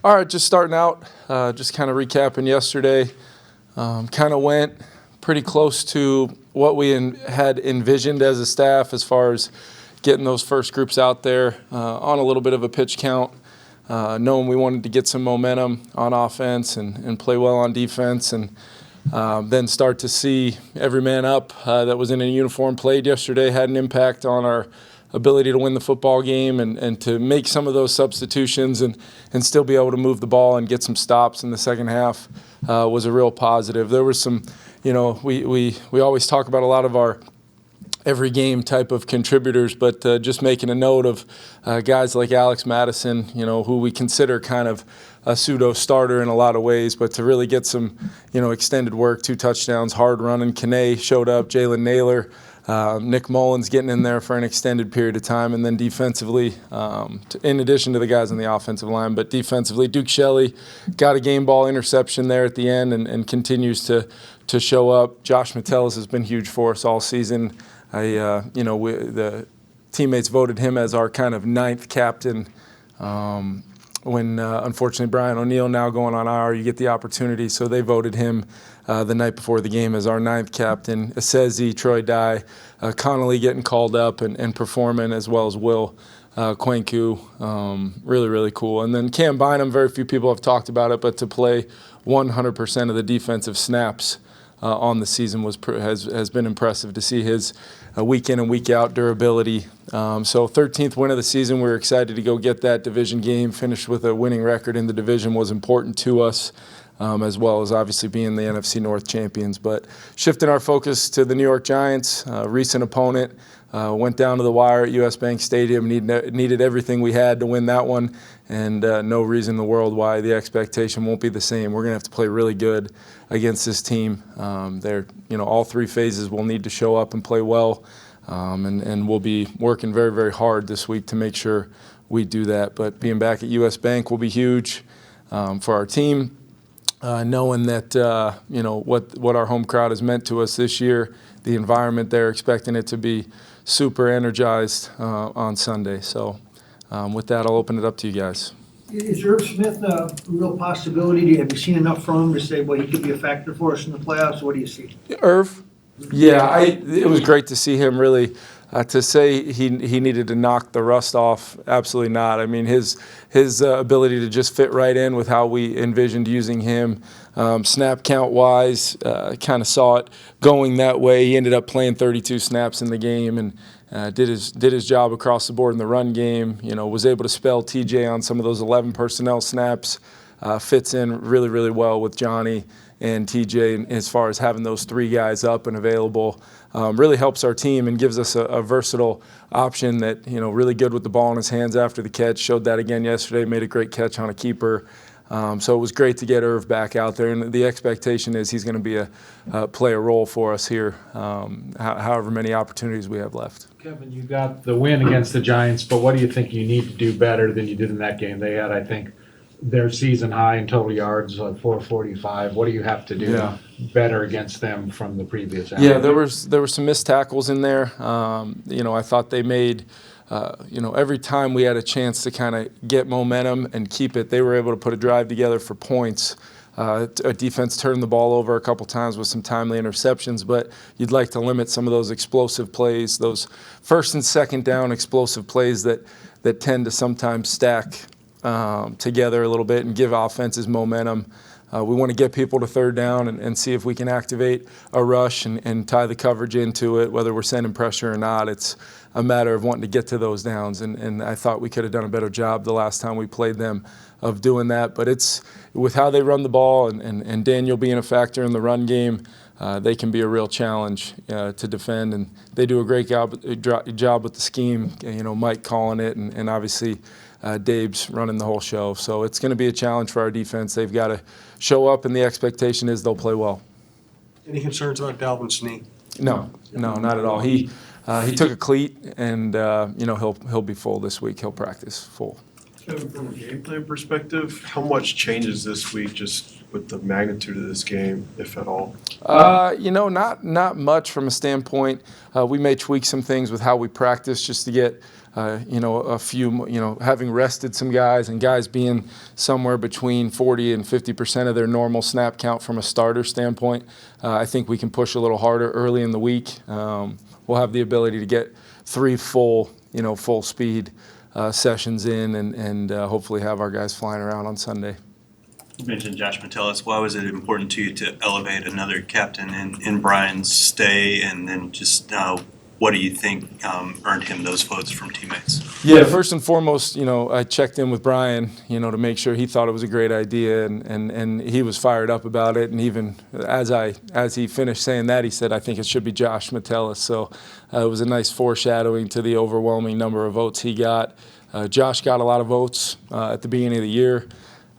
All right, just starting out, just kind of recapping yesterday. Kind of went pretty close to what we had envisioned as a staff as far as getting those first groups out there on a little bit of a pitch count, knowing we wanted to get some momentum on offense and play well on defense, and then start to see every man up that was in a uniform played yesterday had an impact on our ability to win the football game and to make some of those substitutions and still be able to move the ball and get some stops in the second half was a real positive. There was some, we always talk about a lot of our every game type of contributors, but just making a note of guys like Alex Madison, who we consider kind of a pseudo starter in a lot of ways, but to really get some, extended work, 2 touchdowns, hard running. Kane showed up, Jalen Naylor, Nick Mullins getting in there for an extended period of time, and then defensively, in addition to the guys on the offensive line, but defensively, Duke Shelley got a game ball interception there at the end and continues to show up. Josh Metellus has been huge for us all season. The teammates voted him as our kind of 9th captain. When unfortunately Brian O'Neill now going on IR, you get the opportunity. So they voted him the night before the game as our 9th captain. Esezi, Troy Dye, Connolly getting called up and performing, as well as Will Quenku. Really, really cool. And then Cam Bynum, very few people have talked about it, but to play 100% of the defensive snaps on the season has been impressive to see his week in and week out durability. So 13th win of the season. We're excited to go get that division game. Finished with a winning record in the division was important to us, as well as obviously being the NFC North champions. But shifting our focus to the New York Giants, recent opponent. Went down to the wire at US Bank Stadium, needed everything we had to win that one, and no reason in the world why the expectation won't be the same. We're going to have to play really good against this team. All 3 phases will need to show up and play well, and we'll be working very, very hard this week to make sure we do that. But being back at US Bank will be huge for our team, knowing that what our home crowd has meant to us this year, the environment there, expecting it to be super energized on Sunday. So with that, I'll open it up to you guys. Is Irv Smith a real possibility? Have you seen enough from him to say, well, he could be a factor for us in the playoffs? What do you see? Irv? Yeah, it was great to see him really. To say he needed to knock the rust off, absolutely not. I mean, his ability to just fit right in with how we envisioned using him, snap count wise, kind of saw it going that way. He ended up playing 32 snaps in the game and did his job across the board in the run game. Was able to spell TJ on some of those 11 personnel snaps. Fits in really, really well with Johnny and TJ as far as having those 3 guys up and available. Really helps our team and gives us a versatile option that, really good with the ball in his hands after the catch. Showed that again yesterday, made a great catch on a keeper. So it was great to get Irv back out there, and the expectation is he's going to be play a role for us here, however many opportunities we have left. Kevin, you got the win against the Giants, but what do you think you need to do better than you did in that game? They had, I think, their season high in total yards, like 445. What do you have to do better against them from the previous outing? Yeah, there were some missed tackles in there. I thought they made, every time we had a chance to kind of get momentum and keep it, they were able to put a drive together for points. A defense turned the ball over a couple times with some timely interceptions, but you'd like to limit some of those explosive plays, those first and second down explosive plays that tend to sometimes stack together a little bit and give offenses momentum. We want to get people to third down and see if we can activate a rush and tie the coverage into it, whether we're sending pressure or not. It's a matter of wanting to get to those downs, and I thought we could have done a better job the last time we played them of doing that. But it's with how they run the ball and Daniel being a factor in the run game, they can be a real challenge to defend, and they do a great job with the scheme. Mike calling it, and obviously Dave's running the whole show. So it's going to be a challenge for our defense. They've got to show up, and the expectation is they'll play well. Any concerns about Dalvin's knee? No, not at all. He took a cleat, and he'll be full this week. He'll practice full. Kevin, from a game plan perspective, how much changes this week just with the magnitude of this game, if at all? Not much from a standpoint. We may tweak some things with how we practice just to get, a few, having rested some guys and guys being somewhere between 40 and 50% of their normal snap count from a starter standpoint. I think we can push a little harder early in the week. We'll have the ability to get 3 full speed sessions in and hopefully have our guys flying around on Sunday. You mentioned Josh Metellus. Why was it important to you to elevate another captain in Brian's stay? And then just what do you think earned him those votes from teammates? Yeah, first and foremost, I checked in with Brian, to make sure he thought it was a great idea, and he was fired up about it. And even as he finished saying that, he said, "I think it should be Josh Metellus." So it was a nice foreshadowing to the overwhelming number of votes he got. Josh got a lot of votes at the beginning of the year.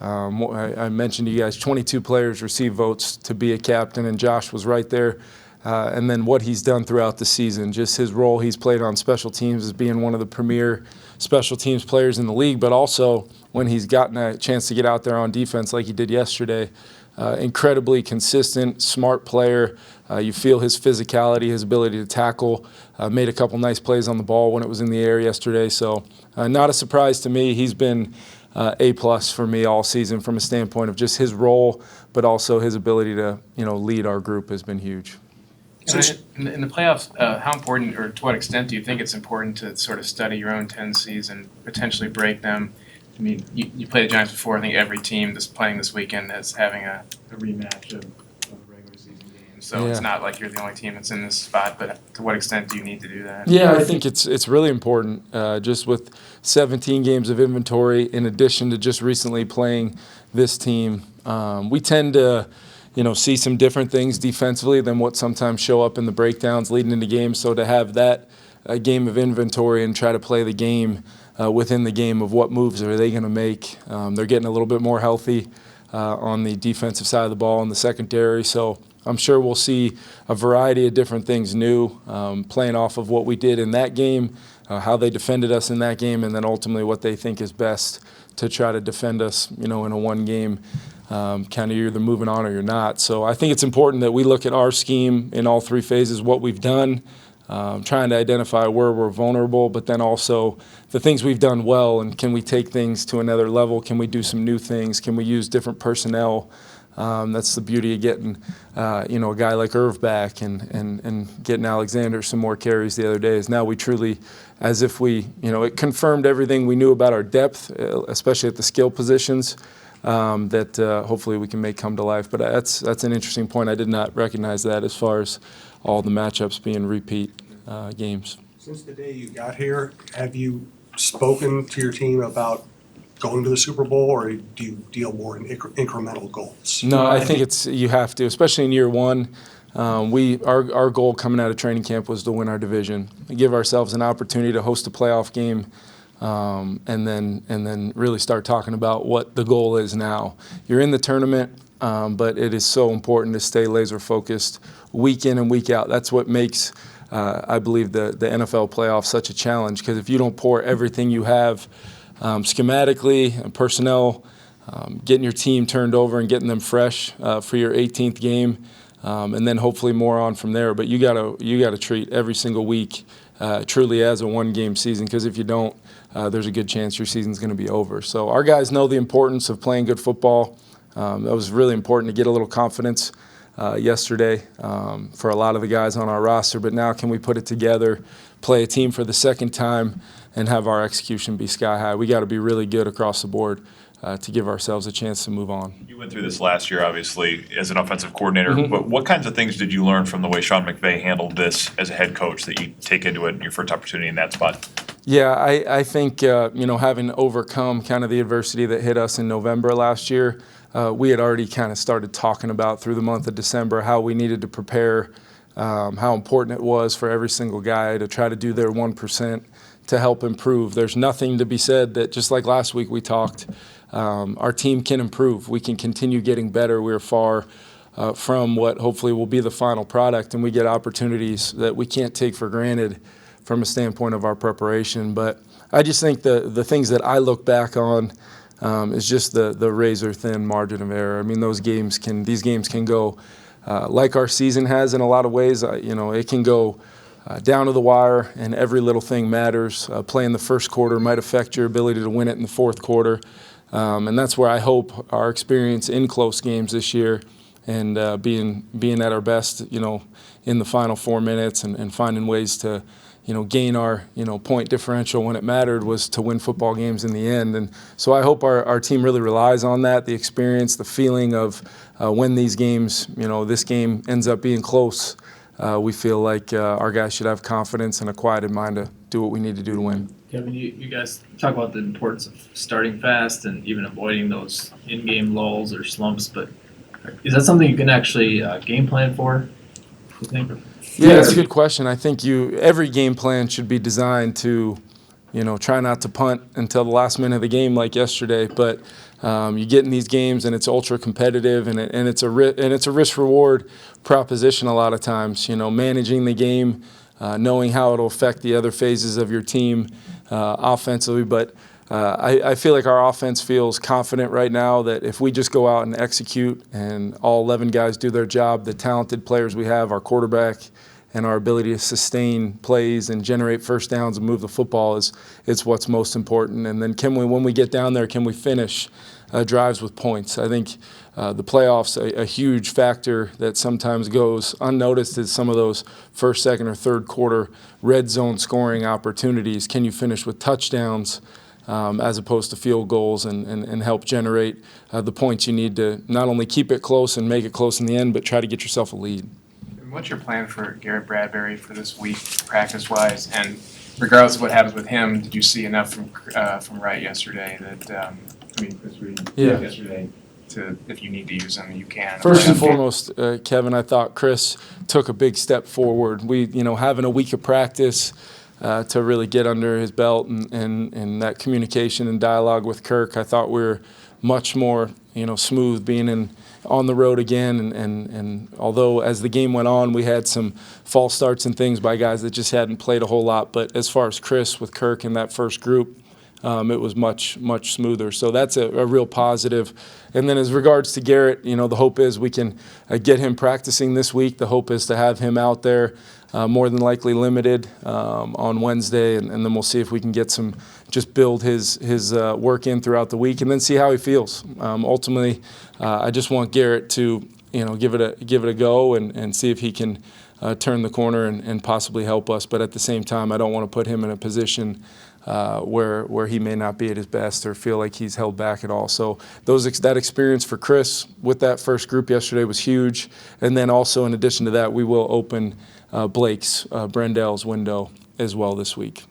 I mentioned to you guys, 22 players received votes to be a captain, and Josh was right there. And then what he's done throughout the season, just his role he's played on special teams as being one of the premier special teams players in the league, but also when he's gotten a chance to get out there on defense like he did yesterday, incredibly consistent, smart player. You feel his physicality, his ability to tackle, made a couple nice plays on the ball when it was in the air yesterday. So not a surprise to me. He's been A+ for me all season from a standpoint of just his role, but also his ability to lead our group has been huge. In the playoffs, how important or to what extent do you think it's important to sort of study your own tendencies and potentially break them? I mean, you played the Giants before. I think every team that's playing this weekend is having a rematch of regular season games. So It's not like you're the only team that's in this spot, but to what extent do you need to do that? Yeah, I think it's really important just with 17 games of inventory in addition to just recently playing this team. We tend to see some different things defensively than what sometimes show up in the breakdowns leading into games. So to have that game of inventory and try to play the game within the game of what moves are they going to make. They're getting a little bit more healthy on the defensive side of the ball in the secondary. So I'm sure we'll see a variety of different things new, playing off of what we did in that game, how they defended us in that game, and then ultimately what they think is best to try to defend us, in a one game. Kind of you're either moving on or you're not. So I think it's important that we look at our scheme in all 3 phases, what we've done, trying to identify where we're vulnerable, but then also the things we've done well, and can we take things to another level? Can we do some new things? Can we use different personnel? That's the beauty of getting, a guy like Irv back and getting Alexander some more carries the other day is now we truly, as if we, it confirmed everything we knew about our depth, especially at the skill positions. That hopefully we can make come to life. But that's an interesting point. I did not recognize that as far as all the matchups being repeat games. Since the day you got here, have you spoken to your team about going to the Super Bowl, or do you deal more in incremental goals? No, I think you have to, especially in year one. Our goal coming out of training camp was to win our division, give ourselves an opportunity to host a playoff game. And then really start talking about what the goal is now. You're in the tournament, but it is so important to stay laser focused week in and week out. That's what makes, I believe, the NFL playoffs such a challenge, because if you don't pour everything you have schematically, personnel, getting your team turned over and getting them fresh for your 18th game, and then hopefully more on from there. But you gotta treat every single week truly as a one-game season, because if you don't, there's a good chance your season's going to be over. So our guys know the importance of playing good football. That was really important to get a little confidence yesterday for a lot of the guys on our roster. But now can we put it together, play a team for the second time, and have our execution be sky high? We got to be really good across the board to give ourselves a chance to move on. You went through this last year, obviously, as an offensive coordinator, but what kinds of things did you learn from the way Sean McVay handled this as a head coach that you take into it in your first opportunity in that spot? Yeah, I think, having overcome kind of the adversity that hit us in November last year, we had already kind of started talking about through the month of December how we needed to prepare, how important it was for every single guy to try to do their 1% to help improve. There's nothing to be said that, just like last week we talked, our team can improve. We can continue getting better. We're far from what hopefully will be the final product, and we get opportunities that we can't take for granted from a standpoint of our preparation. But I just think the things that I look back on is just the razor thin margin of error. I mean, these games can go like our season has in a lot of ways. It can go down to the wire, and every little thing matters. Playing the first quarter might affect your ability to win it in the fourth quarter. And that's where I hope our experience in close games this year and being at our best, in the final 4 minutes and finding ways to, gain our, point differential when it mattered was to win football games in the end. And so I hope our team really relies on that, the experience, the feeling of when these games, this game ends up being close. We feel like our guys should have confidence and a quieted mind to do what we need to do to win. Kevin, you guys talk about the importance of starting fast and even avoiding those in-game lulls or slumps, but is that something you can actually game plan for, you think? Yeah, that's a good question. I think every game plan should be designed to, try not to punt until the last minute of the game like yesterday. But you get in these games and it's ultra competitive and it's a risk reward proposition a lot of times. Managing the game, knowing how it'll affect the other phases of your team offensively. But I feel like our offense feels confident right now that if we just go out and execute and all 11 guys do their job, the talented players we have, our quarterback, and our ability to sustain plays and generate first downs and move the football is what's most important. And then when we get down there, can we finish drives with points? I think the playoffs, a huge factor that sometimes goes unnoticed is some of those first, second, or third quarter red zone scoring opportunities. Can you finish with touchdowns as opposed to field goals and help generate the points you need to not only keep it close and make it close in the end, but try to get yourself a lead. What's your plan for Garrett Bradbury for this week, practice-wise? And regardless of what happens with him, did you see enough from Wright yesterday that yesterday to, if you need to use him, you can? First and foremost, Kevin, I thought Chris took a big step forward. We, having a week of practice to really get under his belt and that communication and dialogue with Kirk, I thought we were much more, smooth being on the road again. And although as the game went on, we had some false starts and things by guys that just hadn't played a whole lot. But as far as Chris with Kirk in that first group, it was much, much smoother. So that's a real positive. And then as regards to Garrett, the hope is we can get him practicing this week. The hope is to have him out there more than likely limited on Wednesday. And then we'll see if we can get just build his work in throughout the week and then see how he feels. Ultimately, I just want Garrett to, give it a go and see if he can turn the corner and possibly help us. But at the same time, I don't want to put him in a position where he may not be at his best or feel like he's held back at all. So that experience for Chris with that first group yesterday was huge. And then also in addition to that, we will open Brendell's window as well this week.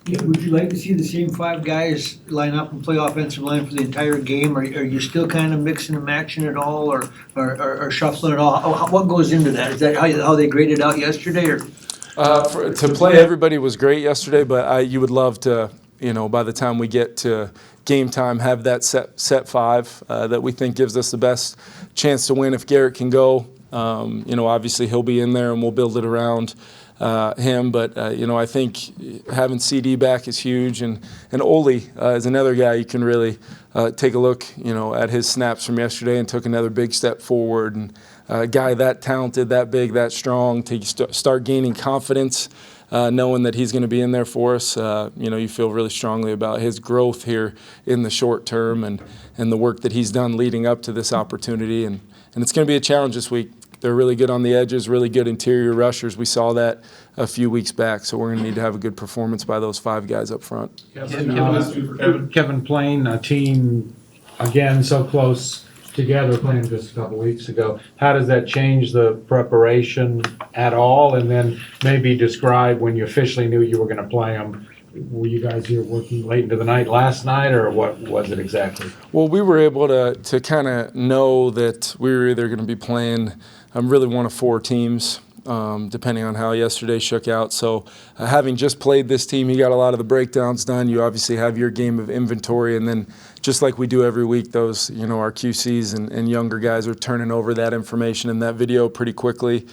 Yeah, would you like to see the same 5 guys line up and play offensive line for the entire game? Or are you still kind of mixing and matching it all or shuffling it all? What goes into that? Is that how they graded out yesterday? Or? To play everybody was great yesterday, but you would love to, by the time we get to game time, have that set 5 that we think gives us the best chance to win. If Garrett can go, obviously he'll be in there and we'll build it around him. But, I think having CD back is huge. And Ole is another guy you can really take a look, at his snaps from yesterday and took another big step forward. And a guy that talented, that big, that strong, to start gaining confidence, knowing that he's going to be in there for us. You feel really strongly about his growth here in the short term and the work that he's done leading up to this opportunity. And it's going to be a challenge this week. They're really good on the edges, really good interior rushers. We saw that a few weeks back, so we're going to need to have a good performance by those 5 guys up front. Kevin playing a team, again, so close together, playing just a couple weeks ago. How does that change the preparation at all? And then maybe describe when you officially knew you were going to play them. Were you guys here working late into the night last night, or what was it exactly? Well, we were able to kind of know that we were either going to be playing really one of 4 teams, depending on how yesterday shook out. So having just played this team, you got a lot of the breakdowns done. You obviously have your game of inventory, and then just like we do every week, those, our QCs and younger guys are turning over that information and that video pretty quickly.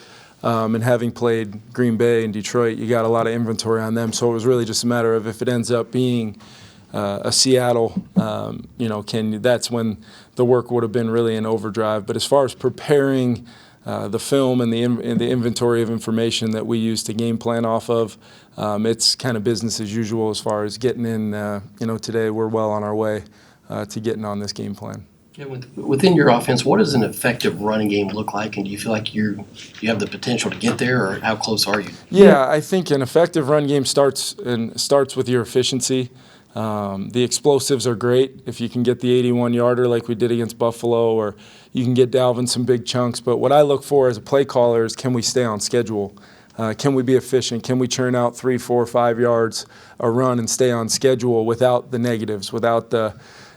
And having played Green Bay and Detroit, you got a lot of inventory on them. So it was really just a matter of if it ends up being a Seattle, that's when the work would have been really in overdrive. But as far as preparing the film and the inventory of information that we use to game plan off of, it's kind of business as usual as far as getting in. Today we're well on our way to getting on this game plan. Yeah, within your offense, what does an effective running game look like, and do you feel like you have the potential to get there, or how close are you? Yeah, I think an effective run game starts with your efficiency. The explosives are great if you can get the 81-yarder like we did against Buffalo, or you can get Dalvin some big chunks. But what I look for as a play caller is, can we stay on schedule? Can we be efficient? Can we churn out 3, 4, 5 yards a run and stay on schedule without the negatives, without the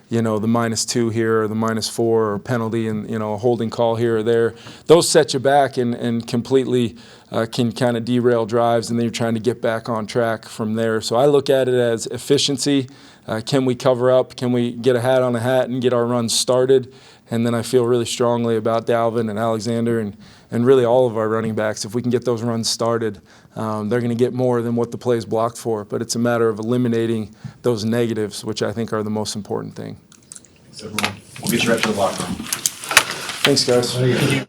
-2 here or the -4 or penalty and, a holding call here or there? Those set you back and completely can kind of derail drives, and then you're trying to get back on track from there. So I look at it as efficiency. Can we cover up? Can we get a hat on a hat and get our runs started? And then I feel really strongly about Dalvin and Alexander and really all of our running backs. If we can get those runs started, they're going to get more than what the play is blocked for. But it's a matter of eliminating those negatives, which I think are the most important thing. We'll get you right to the locker room. Thanks, guys.